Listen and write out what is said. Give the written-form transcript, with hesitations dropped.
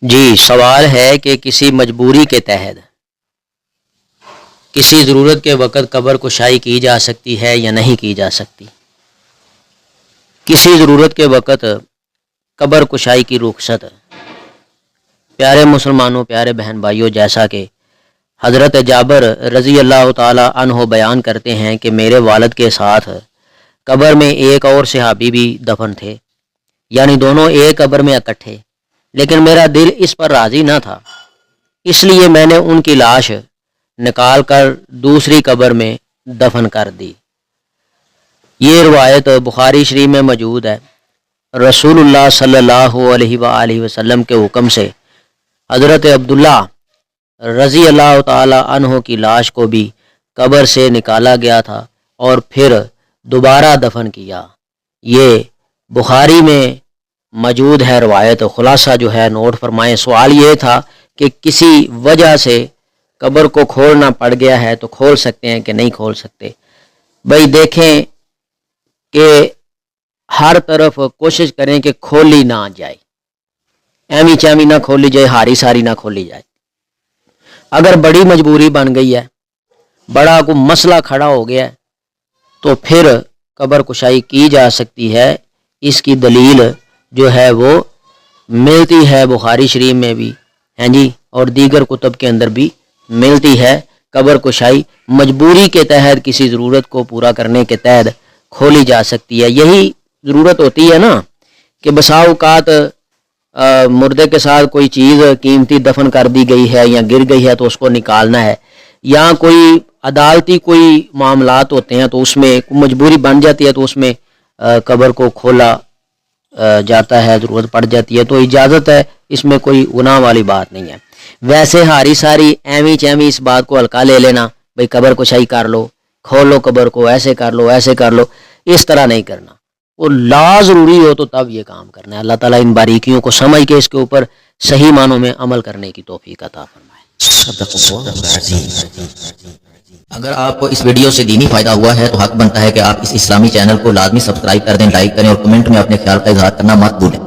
جی سوال ہے کہ کسی مجبوری کے تحت کسی ضرورت کے وقت قبر کشائی کی جا سکتی ہے یا نہیں کی جا سکتی؟ کسی ضرورت کے وقت قبر کشائی کی رخصت پیارے مسلمانوں، پیارے بہن بھائیوں، جیسا کہ حضرت جابر رضی اللہ تعالی عنہ بیان کرتے ہیں کہ میرے والد کے ساتھ قبر میں ایک اور صحابی بھی دفن تھے، یعنی دونوں ایک قبر میں اکٹھے، لیکن میرا دل اس پر راضی نہ تھا، اس لیے میں نے ان کی لاش نکال کر دوسری قبر میں دفن کر دی۔ یہ روایت بخاری شریف میں موجود ہے۔ رسول اللہ صلی اللہ علیہ وآلہ وسلم کے حکم سے حضرت عبداللہ رضی اللہ تعالی عنہ کی لاش کو بھی قبر سے نکالا گیا تھا اور پھر دوبارہ دفن کیا۔ یہ بخاری میں موجود ہے روایت۔ خلاصہ جو ہے نوٹ فرمائیں۔ سوال یہ تھا کہ کسی وجہ سے قبر کو کھولنا پڑ گیا ہے تو کھول سکتے ہیں کہ نہیں کھول سکتے؟ بھائی دیکھیں کہ ہر طرف کوشش کریں کہ کھولی نہ جائے، ایمی چیمی نہ کھولی جائے، ہاری ساری نہ کھولی جائے۔ اگر بڑی مجبوری بن گئی ہے، بڑا کوئی مسئلہ کھڑا ہو گیا ہے، تو پھر قبر کشائی کی جا سکتی ہے۔ اس کی دلیل جو ہے وہ ملتی ہے بخاری شریف میں بھی ہیں جی، اور دیگر کتب کے اندر بھی ملتی ہے۔ قبر کشائی مجبوری کے تحت کسی ضرورت کو پورا کرنے کے تحت کھولی جا سکتی ہے۔ یہی ضرورت ہوتی ہے نا کہ بسا اوقات مردے کے ساتھ کوئی چیز قیمتی دفن کر دی گئی ہے یا گر گئی ہے تو اس کو نکالنا ہے، یا کوئی عدالتی کوئی معاملات ہوتے ہیں تو اس میں مجبوری بن جاتی ہے تو اس میں قبر کو کھولا جاتا ہے، ضرورت پڑ جاتی ہے تو اجازت ہے، اس میں کوئی گناہ والی بات نہیں ہے۔ ویسے ہاری ساری ایمی چیمی اس بات کو ہلکا لے لینا، بھئی قبر کشائی کر لو، کھول لو قبر کو، ایسے کر لو ایسے کر لو، اس طرح نہیں کرنا۔ وہ لا ضروری ہو تو تب یہ کام کرنا ہے۔ اللہ تعالیٰ ان باریکیوں کو سمجھ کے اس کے اوپر صحیح معنوں میں عمل کرنے کی توفیق عطا فرمائے۔ اگر آپ کو اس ویڈیو سے دینی فائدہ ہوا ہے تو حق بنتا ہے کہ آپ اس اسلامی چینل کو لازمی سبسکرائب کر دیں، لائک کریں اور کمنٹ میں اپنے خیال کا اظہار کرنا مت بھولیں۔